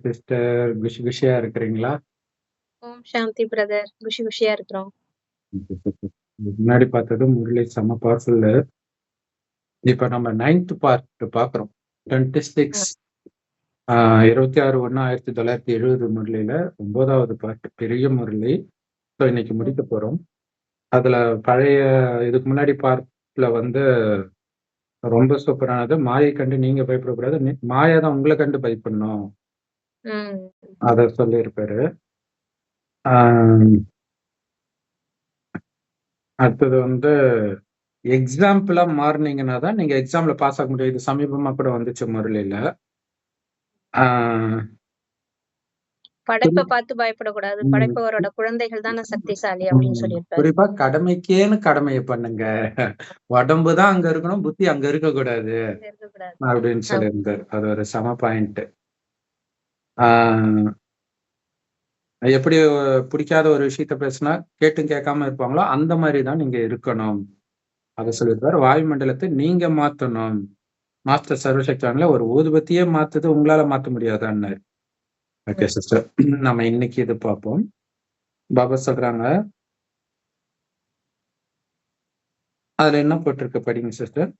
Sister குஷியா இருக்கிறீங்களா? ஓம் சாந்தி brother. குஷியா இருக்கிறோம். முன்னாடி பார்த்தது முரளி செம்ம பவர்ஃபுல். இப்ப நம்ம 9th பார்ட் பாக்குறோம். 26 26/1/1970 முரளியில 9வது பார்ட் பெரிய முரளி. ஸோ இன்னைக்கு முடிக்க போறோம். அதுல பழைய இதுக்கு முன்னாடி பார்ட்ல வந்து ரொம்ப சூப்பரானது. மாயை கண்டு நீங்க பயப்படக்கூடாது, மாயா தான் உங்களை கண்டு பயப்படணும் அத சொல்லியிருப்பாரு. அடுத்தது வந்து எக்ஸாம்பிளா மாறினீங்கன்னா தான் நீங்க எக்ஸாம்ல பாஸ் ஆக முடியும். இது சமீபமா கூட வந்துச்சு முரளியில. படைப்பை பார்த்து பயப்படக்கூடாது, படைப்பவரோட குழந்தைகள் தானே சக்திசாலி அப்படின்னு சொல்லியிருப்பாரு. குறிப்பா கடமைக்கேன்னு கடமையை பண்ணுங்க. உடம்பு தான் அங்க இருக்கணும், புத்தி அங்க இருக்கக்கூடாது அப்படின்னு சொல்லியிருந்தார். அது ஒரு சம பாயிண்ட். எப்படி பிடிக்காத ஒரு விஷயத்த பேசினா கேட்டும் கேட்காம இருப்பாங்களோ அந்த மாதிரிதான் நீங்க இருக்கணும். அதை சொல்லியிருப்பாரு. வாயுமண்டலத்தை நீங்க மாத்தணும். மாஸ்டர் சர்வசக்திவான்ல ஒரு ஊதுபத்தியே மாத்துது, உங்களால மாத்த முடியாதான்னு. ஓகே சிஸ்டர், நம்ம இன்னைக்கு இது பார்ப்போம். பாபா சொல்றாங்க, அதுல என்ன போட்டிருக்கு படிங்க சிஸ்டர்.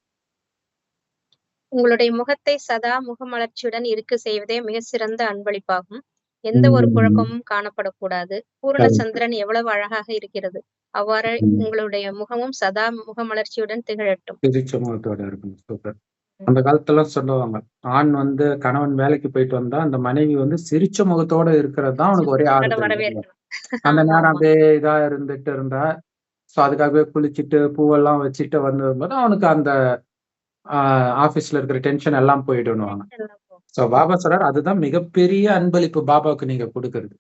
உங்களுடைய முகத்தை சதா முகமலர்ச்சியுடன் இருக்க செய்வதே மிக சிறந்த அன்பளிப்பாகும். எந்த ஒரு குழப்பமும் காணப்படக்கூடாது. பூர்ண சந்திரன் எவ்வளவு அழகாக இருக்கிறது, அவ்வாறு உங்களுடைய முகமும் சதா முகமலர்ச்சியுடன் திகழட்டும். சிரிச்ச முகத்தோட இருக்கணும். சூப்பர். அந்த காலத்துல சொல்லுவாங்க, ஆண் வந்து கணவன் வேலைக்கு போயிட்டு வந்தா அந்த மனைவி வந்து சிரிச்ச முகத்தோட இருக்கிறது தான் அவனுக்கு ஒரே ஆறுதல். அந்த நேரம் அப்படியே இதா இருந்துட்டு இருந்தா, சோ அதுக்காகவே குளிச்சுட்டு பூவெல்லாம் வச்சுட்டு வரும்போது அவனுக்கு அந்த ஆபீஸ்ல இருக்கிற டென்ஷன் எல்லாம் போயிடுவாங்க. சோ பாபா சொல்றாரு, அதுதான் மிகப்பெரிய அன்பளிப்பு பாபாவுக்கு நீங்க கொடுக்கறது.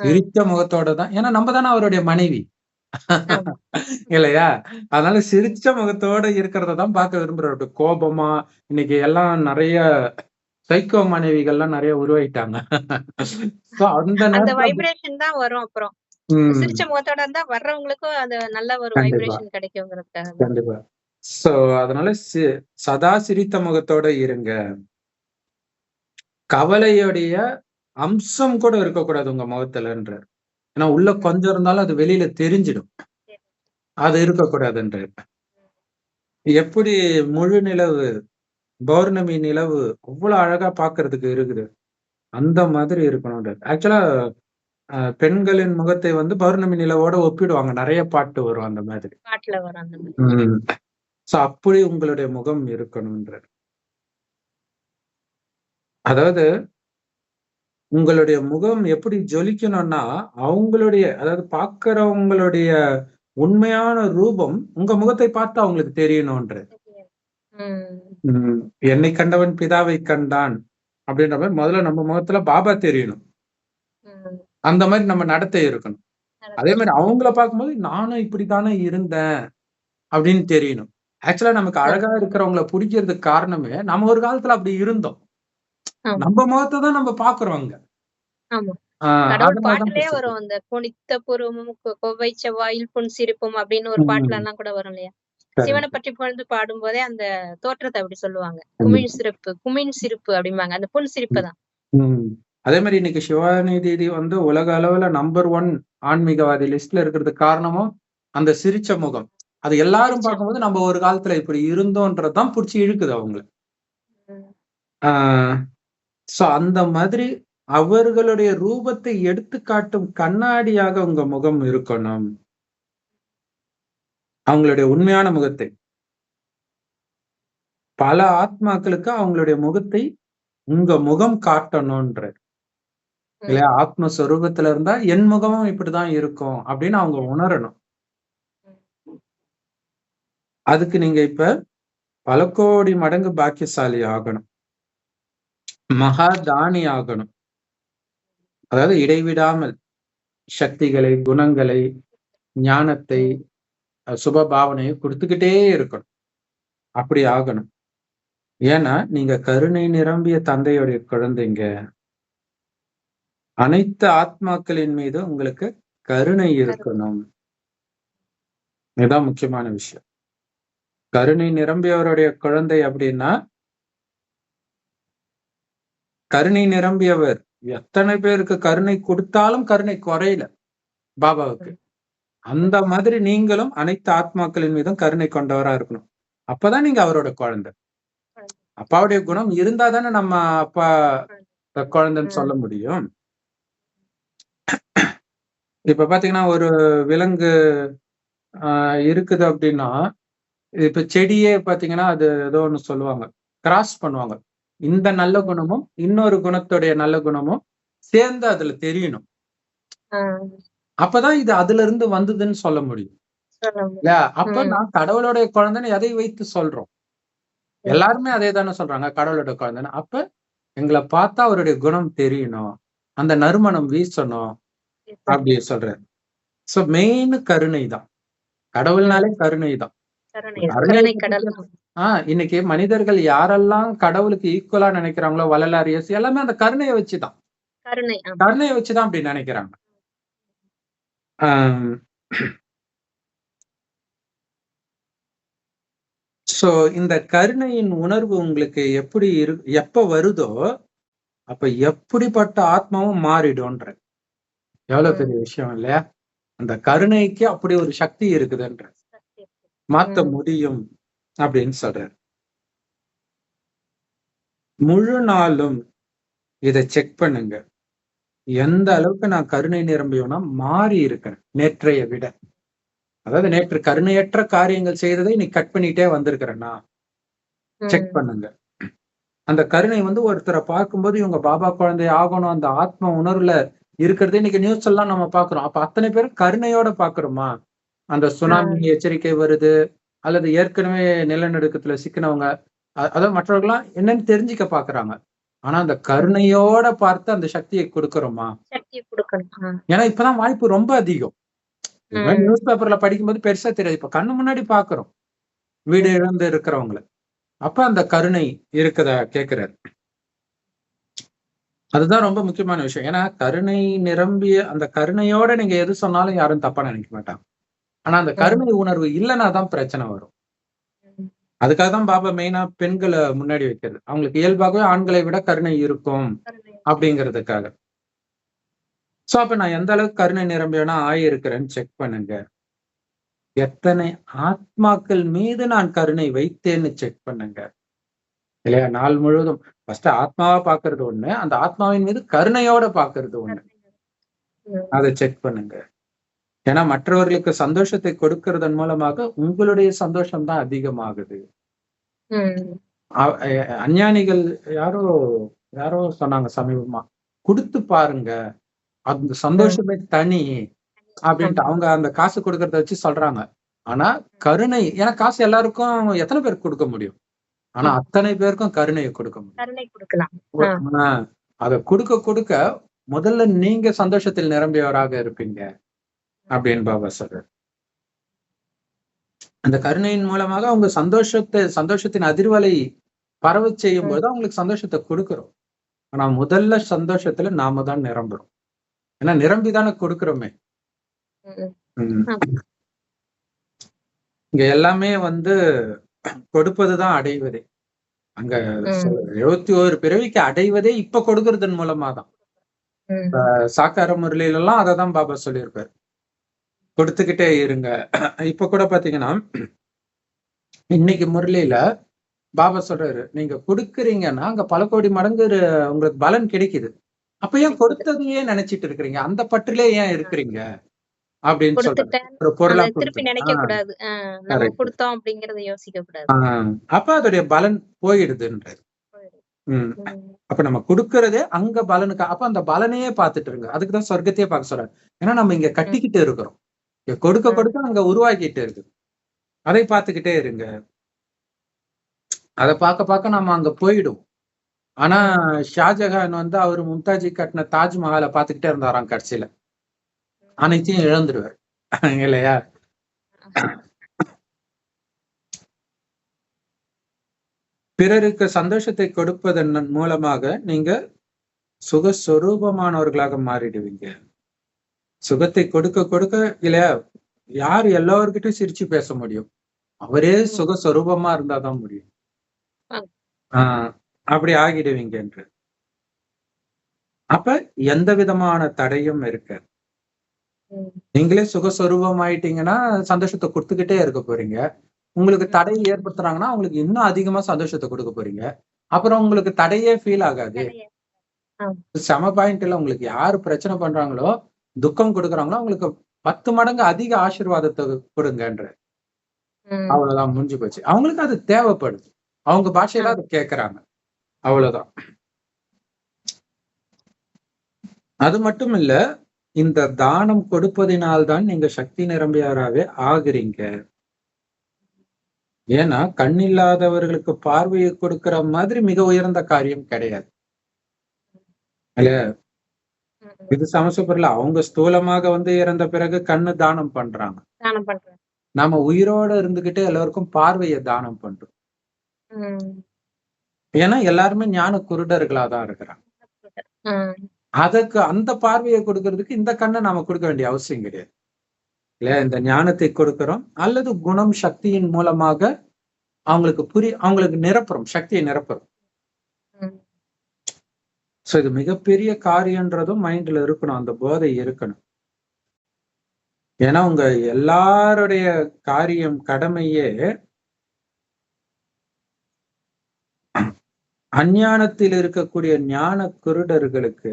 சிரிச்ச முகத்தோட தான். ஏன்னா நம்ம தானே அவருடைய மனைவி இல்லையா? அதனால சிரிச்ச முகத்தோட இருக்கிறத தான் பார்க்க விரும்புறாரு. கோபமா இன்னைக்கு எல்லாம் நிறைய சைக்கோ மனைவிகள்லாம் நிறைய உருவாயிட்டாங்க. அந்த வைப்ரேஷன் தான் வரும். அப்புறம் சிரிச்ச முகத்தோட இருந்தா வர்றவங்களுக்கும் அது நல்ல ஒரு வைப்ரேஷன் கிடைக்கும்ங்கிறதுக்காக. கண்டிப்பா. சோ அதனால சதா சிரித்த முகத்தோட இருங்க. கவலையுடைய அம்சம் கூட இருக்கக்கூடாது உங்க முகத்துலன்றார். ஏன்னா உள்ள கொஞ்சம் இருந்தாலும் அது வெளியில தெரிஞ்சிடும். அது இருக்கக்கூடாதுன்றார். எப்படி முழு நிலவு, பௌர்ணமி நிலவு அவ்வளவு அழகா பாக்குறதுக்கு இருக்குது, அந்த மாதிரி இருக்கணும்ன்றார். ஆக்சுவலா பெண்களின் முகத்தை வந்து பௌர்ணமி நிலவோட ஒப்பிடுவாங்க. நிறைய பாட்டு வரும் அந்த மாதிரி. அப்படி உங்களுடைய முகம் இருக்கணும்ன்றார். அதாவது உங்களுடைய முகம் எப்படி ஜொலிக்கணும்னா, அவங்களுடைய அதாவது பாக்குறவங்களுடைய உண்மையான ரூபம் உங்க முகத்தை பார்த்து அவங்களுக்கு தெரியணும்ன்ற. என்னை கண்டவன் பிதாவை கண்டான் அப்படின்ற மாதிரி முதல்ல நம்ம முகத்துல பாபா தெரியணும். அந்த மாதிரி நம்ம நடத்தை இருக்கணும். அதே மாதிரி அவங்கள பார்க்கும்போது நானும் இப்படித்தானே இருந்தேன் அப்படின்னு தெரியணும். ஆக்சுவலா நமக்கு அழகா இருக்கிறவங்கள பிடிக்கிறதுக்கு காரணமே நம்ம ஒரு காலத்துல அப்படி இருந்தோம். நம்ம முகத்தை தான் நம்ம பாக்குறோம் அங்க. கடவுள் பாட்டுலயே வரும், அந்த குனித்த புருவமும் கொவ்வை செவ்வாயில் புன் சிரிப்பும் அப்படின்னு ஒரு பாட்டுல எல்லாம் கூட வரும் இல்லையா? சிவனை பற்றி புகழ்ந்து பாடும் போதே அந்த தோற்றத்தை அப்படி சொல்லுவாங்க. குமிழ் சிரிப்பு அப்படிம்பாங்க. அந்த புன் சிரிப்பு தான். அதே மாதிரி இன்னைக்கு சிவானி தீதி வந்து உலக அளவுல நம்பர் 1 ஆன்மீகவாதி லிஸ்ட்ல இருக்கிறதுக்கு காரணமும் அந்த சிரிச்ச முகம். அது எல்லாரும் பார்க்கும்போது நம்ம ஒரு காலத்துல இப்படி இருந்தோன்றதுதான் புடிச்சு இழுக்குது அவங்களை. சோ அந்த மாதிரி அவர்களுடைய ரூபத்தை எடுத்து காட்டும் கண்ணாடியாக உங்க முகம் இருக்கணும். அவங்களுடைய உண்மையான முகத்தை. பல ஆத்மாக்களுக்கு அவங்களுடைய முகத்தை உங்க முகம் காட்டணும்ன்ற இல்லையா? ஆத்மஸ்வரூபத்துல இருந்தா என் முகமும் இப்படிதான் இருக்கும் அப்படின்னு அவங்க உணரணும். அதுக்கு நீங்க இப்ப பல கோடி மடங்கு பாக்கியசாலி ஆகணும், மகா தானி ஆகணும். அதாவது இடைவிடாமல் சக்திகளை, குணங்களை, ஞானத்தை, சுபபாவனையை கொடுத்துக்கிட்டே இருக்கணும். அப்படி ஆகணும். ஏன்னா நீங்க கருணை நிரம்பிய தந்தையுடைய குழந்தைங்க. அனைத்து ஆத்மாக்களின் மீது உங்களுக்கு கருணை இருக்கணும். இதுதான் முக்கியமான விஷயம். கருணை நிரம்பியவருடைய குழந்தை அப்படின்னா கருணை நிரம்பியவர். எத்தனை பேருக்கு கருணை கொடுத்தாலும் கருணை குறையல பாபாவுக்கு. அந்த மாதிரி நீங்களும் அனைத்து ஆத்மாக்களின் மீதும் கருணை கொண்டவரா இருக்கணும். அப்பதான் நீங்க அவரோட குழந்தை. அப்பாவுடைய குணம் இருந்தா தானே நம்ம அப்பா குழந்தைன்னு சொல்ல முடியும். இப்ப பாத்தீங்கன்னா ஒரு விலங்கு இருக்குது அப்படின்னா, இப்ப செடியே பாத்தீங்கன்னா அது ஏதோ ஒண்ணு சொல்லுவாங்க, கிராஸ் பண்ணுவாங்க. இந்த நல்ல குணமும் இன்னொரு குணத்துடைய நல்ல குணமும் சேர்ந்து அதுல தெரியணும். அப்பதான் இது அதுல இருந்து வந்ததுன்னு சொல்ல முடியும். இல்லையா? அப்ப நான் கடவுளுடைய குழந்தைன்னு எதை வைத்து சொல்றோம்? எல்லாருமே அதே தானே சொல்றாங்க, கடவுளுடைய குழந்தைன்னு. அப்ப எங்களை பார்த்தா அவருடைய குணம் தெரியணும், அந்த நறுமணம் வீசணும் அப்படி சொல்றாரு. சோ மெயின் கருணை தான். கடவுள்னாலே கருணை தான். இன்னைக்கு மனிதர்கள் யாரெல்லாம் கடவுளுக்கு ஈக்குவலா நினைக்கிறாங்களோ, வள்ளலார், இயேசு எல்லாமே அந்த கருணையை வச்சுதான் அப்படி நினைக்கிறாங்க. சோ இந்த கருணையின் உணர்வு உங்களுக்கு எப்படி எப்ப வருதோ அப்ப எப்படிப்பட்ட ஆத்மாவும் மாறிடும்ன்ற. எவ்வளவு பெரிய விஷயம் இல்லையா? அந்த கருணைக்கு அப்படி ஒரு சக்தி இருக்குதுன்ற, மாத்த முடியும் அப்படின்னு சொல்றாரு. முழு நாளும் இதை செக் பண்ணுங்க. எந்த அளவுக்கு நான் கருணை நிரம்பியோனா மாறி இருக்கிறேன் நேற்றைய விட. அதாவது நேற்று கருணையற்ற காரியங்கள் செய்ததை நீ கட் பண்ணிட்டே வந்திருக்கிறேன்னா செக் பண்ணுங்க. அந்த கருணை ஒருத்தரை பார்க்கும்போது இவங்க பாபா குழந்தை ஆகணும் அந்த ஆத்ம உணர்வுல இருக்கிறது இன்னைக்கு நியூஸ் எல்லாம் நம்ம பாக்குறோம். அப்ப அத்தனை பேரும் கருணையோட பாக்குறோமா? அந்த சுனாமி எச்சரிக்கை வருது அல்லது ஏற்கனவே நிலநடுக்கத்துல சிக்கினவங்க, அதாவது மற்றவர்கள்லாம் என்னன்னு தெரிஞ்சுக்க பாக்குறாங்க. ஆனா அந்த கருணையோட பார்த்து அந்த சக்தியை கொடுக்கிறோமா? ஏன்னா இப்பதான் வாய்ப்பு ரொம்ப அதிகம். நியூஸ் பேப்பர்ல படிக்கும்போது பெருசா தெரியாது. இப்ப கண்ணு முன்னாடி பாக்குறோம் வீடு இழந்து இருக்கிறவங்களை. அப்ப அந்த கருணை இருக்குதா கேட்கிறாரு. அதுதான் ரொம்ப முக்கியமான விஷயம். ஏன்னா கருணை நிரம்பிய அந்த கருணையோட நீங்க எது சொன்னாலும் யாரும் தப்பா நினைக்க மாட்டாங்க. ஆனா அந்த கருணை உணர்வு இல்லைன்னா தான் பிரச்சனை வரும். அதுக்காக தான் பாபா மெயினா பெண்களை முன்னாடி வைக்கிறது. அவங்களுக்கு இயல்பாகவே ஆண்களை விட கருணை இருக்கும் அப்படிங்கிறதுக்காக. சோ அப்ப நான் எந்த அளவுக்கு கருணை நிரம்பியனா ஆயிருக்கிறேன்னு செக் பண்ணுங்க. எத்தனை ஆத்மாக்கள் மீது நான் கருணை வைத்தேன்னு செக் பண்ணுங்க. இல்லையா? நாள் முழுவதும் ஃபர்ஸ்ட் ஆத்மாவா பாக்குறது ஒண்ணு, அந்த ஆத்மாவின் மீது கருணையோட பாக்குறது ஒண்ணு. அதை செக் பண்ணுங்க. ஏன்னா மற்றவர்களுக்கு சந்தோஷத்தை கொடுக்கறதன் மூலமாக உங்களுடைய சந்தோஷம் தான் அதிகமாகுது. அஞ்ஞானிகள் யாரோ சொன்னாங்க சமீபமா, கொடுத்து பாருங்க அந்த சந்தோஷமே தனி அப்படின்ட்டு. அவங்க அந்த காசு கொடுக்கறத வச்சு சொல்றாங்க. ஆனா கருணை, ஏன்னா காசு எல்லாருக்கும் எத்தனை பேருக்கு கொடுக்க முடியும்? ஆனா அத்தனை பேருக்கும் கருணையை கொடுக்க முடியும். அதை கொடுக்க முதல்ல நீங்க சந்தோஷத்தில் நிரம்பியவராக இருப்பீங்க அப்படின்னு பாபா சொல்றாரு. அந்த கருணையின் மூலமாக அவங்க சந்தோஷத்தின் அதிர்வலை பரவ செய்யும் போது அவங்களுக்கு சந்தோஷத்தை கொடுக்கிறோம். ஆனா முதல்ல சந்தோஷத்துல நாம தான் நிரம்புறோம். ஏன்னா நிரம்பிதானே கொடுக்கிறோமே. இங்க எல்லாமே கொடுப்பதுதான் அடைவதே. அங்க 71 பிறவிக்கு அடைவதே இப்ப கொடுக்கறதன் மூலமா தான். சாக்கார முரளியில எல்லாம் அததான் பாபா சொல்லியிருப்பாரு, கொடுத்துக்கிட்டே இருங்க. இப்ப கூட பாத்தீங்கன்னா இன்னைக்கு முரளியில பாபா சொல்றாரு, நீங்க கொடுக்குறீங்கன்னா அங்க பல கோடி மடங்கு உங்களுக்கு பலன் கிடைக்குது. அப்ப ஏன் கொடுத்ததையே நினைச்சிட்டு இருக்கிறீங்க? அந்த பற்றிலே ஏன் இருக்கிறீங்க அப்படின்னு சொல்றாரு. ஒரு பொருளா திருப்பி நினைக்க கூடாது, கொடுத்தோம் அப்படிங்கறத யோசிக்க கூடாது. அப்ப அதோடைய பலன் போயிடுதுன்றது. அப்ப நம்ம கொடுக்கறதே அங்க பலனுக்கு. அப்ப அந்த பலனையே பார்த்துட்டு இருங்க. அதுக்குதான் சொர்க்கத்தையே பார்க்க சொல்றாரு. ஏன்னா நம்ம இங்க கட்டிக்கிட்டு இருக்கிறோம், கொடுக்க அங்க உருவாக்கிட்டு இருக்கு. அதை பார்த்துக்கிட்டே இருங்க. அதை பார்க்க நம்ம அங்க போயிடும். ஆனா ஷாஜஹான் அவரு மும்தாஜி கட்டின தாஜ்மஹாலை பார்த்துக்கிட்டே இருந்தாராம். கடைசியில அனைத்தையும் இழந்துடுவார் இல்லையா? பிறருக்கு சந்தோஷத்தை கொடுப்பதன் மூலமாக நீங்க சுகஸ்வரூபமானவர்களாக மாறிடுவீங்க. சுகத்தை கொடுக்க இல்லையா? யார் எல்லார்கிட்டையும் சிரிச்சு பேச முடியும்? அவரே சுகஸ்வரூபமா இருந்தாதான் முடியும். அப்படி ஆகிடுவீங்க என்று. அப்ப எந்த விதமான தடையும் இருக்காது. ம். நீங்களே சுகஸ்வரூபம் ஆயிட்டீங்கன்னா சந்தோஷத்தை கொடுத்துக்கிட்டே இருக்க போறீங்க. உங்களுக்கு தடை ஏற்படுத்துறாங்கன்னா அவங்களுக்கு இன்னும் அதிகமா சந்தோஷத்தை கொடுக்க போறீங்க. அப்புறம் உங்களுக்கு தடையே ஃபீல் ஆகாது. கிடையாது. ஆமா. செம பாயிண்ட் இல்ல. உங்களுக்கு யாரு பிரச்சனை பண்றாங்களோ, துக்கம் கொடுக்குறாங்களோ அவங்களுக்கு 10 மடங்கு அதிக ஆசீர்வாதத்தை கொடுங்கன்ற. ம். அவ்வளவுதான், முடிஞ்சு போச்சு. அவங்களுக்கு அது தேவைப்படுது. அவங்க பாஷையில அதை கேட்கறாங்க. அவ்வளவுதான். அது மட்டும் இல்ல, இந்த தானம் கொடுப்பதினால்தான் நீங்க சக்தி நிரம்பியவராகவே ஆகுறீங்க. ஏன்னா கண் இல்லாதவர்களுக்கு பார்வையை கொடுக்கிற மாதிரி மிக உயர்ந்த காரியம் கிடையாது. இல்லையா? ம். இது சமஸ்கிருதத்துல அவங்க ஸ்தூலமாக வந்து இறந்த பிறகு கண்ணு தானம் பண்றாங்க. தானம் பண்றேன். நாம உயிரோட இருந்துகிட்டே எல்லாருக்கும் பார்வையை தானம் பண்றோம். ம். ஏன்னா எல்லாருமே ஞான குருடர்களா தான் இருக்கிறாங்க. ம். அதுக்கு அந்த பார்வையை கொடுக்கறதுக்கு இந்த கண்ணை நாம கொடுக்க வேண்டிய அவசியம் கிடையாது. இல்லையா? இந்த ஞானத்தை கொடுக்கிறோம் அல்லது குணம் சக்தியின் மூலமாக அவங்களுக்கு நிரப்புறோம், சக்தியை நிரப்புறோம். ம். சோ இது மிகப்பெரிய காரியம்ன்றதும் மைண்ட்ல இருக்கணும், அந்த போதை இருக்கணும். ஏன்னா உங்க எல்லாருடைய காரியம் கடமையே அஞ்ஞானத்தில் இருக்கக்கூடிய ஞான குருடர்களுக்கு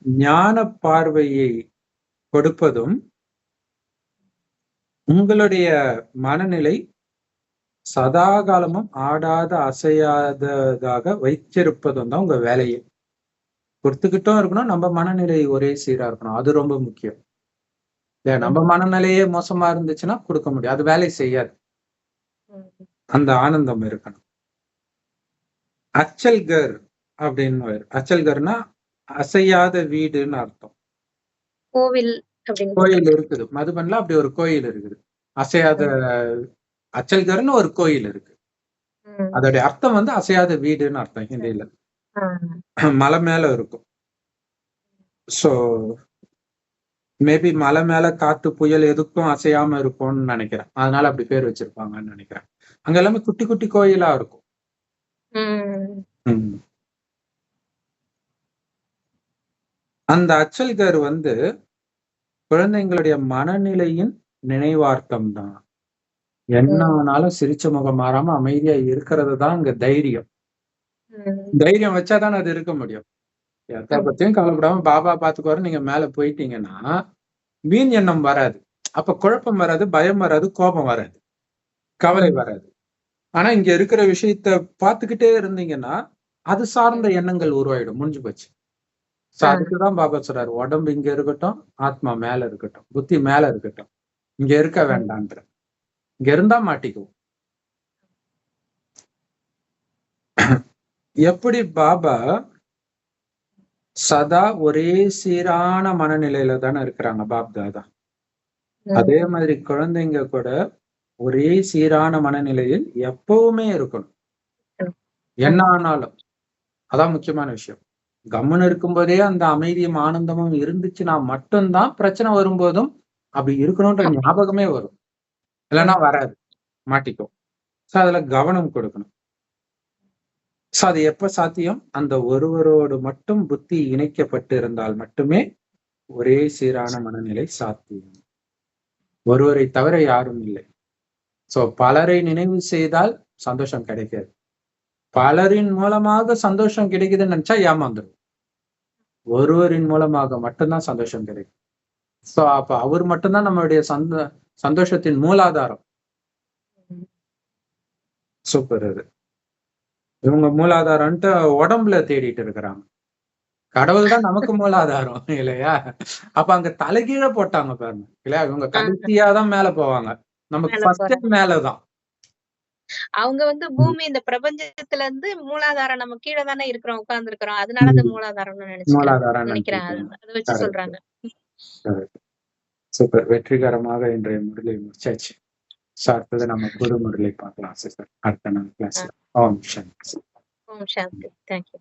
ஞான பார்வையை கொடுப்பதும், உங்களுடைய மனநிலை சதா காலமும் ஆடாத அசையாததாக வைத்திருப்பதும் தான் உங்க வேலையே. கொடுத்துக்கிட்டும் இருக்கணும், நம்ம மனநிலை ஒரே சீரா இருக்கணும். அது ரொம்ப முக்கியம். இல்ல, நம்ம மனநிலையே மோசமா இருந்துச்சுன்னா கொடுக்க முடியாது, அது வேலை செய்யாது. அந்த ஆனந்தம் இருக்கணும். அச்சல்கர் அப்படின்னு, அச்சல்கர்னா அசையாத வீடுன்னு அர்த்தம். கோவில் கோயில் இருக்குது மதுபன்ல, அப்படி ஒரு கோயில் இருக்குது. அசையாத அச்சல்கர்னு ஒரு கோயில் இருக்கு. அதோடைய அர்த்தம் வந்து அசையாத வீடுன்னு அர்த்தம் ஹிந்தியில. மலை மேல இருக்கும். சோ மேபி மலை மேல காத்து புயல் எதுக்கும் அசையாம இருக்கும்னு நினைக்கிறேன். அதனால அப்படி பேர் வச்சிருப்பாங்கன்னு நினைக்கிறேன். அங்க எல்லாமே குட்டி குட்டி கோயிலா இருக்கும். அந்த அச்சல்கர் வந்து குழந்தைங்களுடைய மனநிலையின் நினைவார்த்தம் தான். என்ன ஆனாலும் சிரிச்ச முகம் மாறாம அமைதியா இருக்கிறது தான் அங்க தைரியம். தைரியம் வச்சாதானே அது இருக்க முடியும். எதை பத்தியும் கவலைப்படாம பாபா பாத்துக்குவாரு, நீங்க மேல போயிட்டீங்கன்னா வீண் எண்ணம் வராது. அப்ப குழப்பம் வராது, பயம் வராது, கோபம் வராது, கவலை வராது. ஆனா இங்க இருக்கிற விஷயத்த பாத்துக்கிட்டே இருந்தீங்கன்னா அது சார்ந்த எண்ணங்கள் உருவாயிடும். முடிஞ்சு போச்சு. அதுக்குதான் பாபா சொல்றாரு, உடம்பு இங்க இருக்கட்டும், ஆத்மா மேல இருக்கட்டும், புத்தி மேல இருக்கட்டும், இங்க இருக்க வேண்டான்ற. இங்க இருந்தா மாட்டிக்குவோம். எப்படி பாபா சதா ஒரே சீரான மனநிலையில தானே இருக்கிறாங்க பாப் தாதா, அதே மாதிரி குழந்தைங்க கூட ஒரே சீரான மனநிலையில் எப்பவுமே இருக்கணும். என்ன ஆனாலும் அதான் முக்கியமான விஷயம். கம்முன்னு இருக்கும்போதே அந்த அமைதியும் ஆனந்தமும் இருந்துச்சுன்னா மட்டும்தான் பிரச்சனை வரும்போதும் அப்படி இருக்கணும்ன்ற ஞாபகமே வரும். இல்லைன்னா வராது, மாட்டிக்கும். சோ அதுல கவனம் கொடுக்கணும். சோ அது எப்ப சாத்தியம்? அந்த ஒருவரோடு மட்டும் புத்தி இணைக்கப்பட்டு இருந்தால் மட்டுமே ஒரே சீரான மனநிலை சாத்தியம். ஒருவரை தவிர யாரும் இல்லை. சோ பலரை நினைவு செய்தால் சந்தோஷம் கிடைக்காது. பலரின் மூலமாக சந்தோஷம் கிடைக்குதுன்னு நினைச்சா ஏமாந்துடும். ஒருவரின் மூலமாக மட்டும்தான் சந்தோஷம் கிடைக்கும். சோ அப்ப அவர் மட்டும்தான் நம்மளுடைய சந்தோஷத்தின் மூலாதாரம். சூப்பர். அது இவங்க மூலாதாரம்ட்டு உடம்புல தேடிட்டு இருக்கிறாங்க. கடவுள் தான் நமக்கு மூலாதாரம் இல்லையா? அப்ப அங்க தலைகீழ போட்டாங்க பாருங்க இல்லையா? இவங்க கடைசியாதான் மேல போவாங்க, நமக்கு ஃபர்ஸ்ட் மேலதான். அவங்க வந்து பூமி இந்த பிரபஞ்சத்துல இருந்து மூலாதாரம் நம்ம கீழே தானே இருக்கிறோம், உட்கார்ந்து இருக்கிறோம். அதனால அது மூலாதாரம்னு நினைக்கிறேன். அதை வச்சு சொல்றாங்க. சூப்பர். வெற்றிகரமாக இன்றைய முரளி முடிச்சாச்சு. அடுத்தது நம்ம புது முரளி பார்க்கலாம் சிஸ்டர் அடுத்த நாள் கிளாஸ்ல. ஓம் சாந்தி. ஓம் சாந்தி. தேங்க்யூ.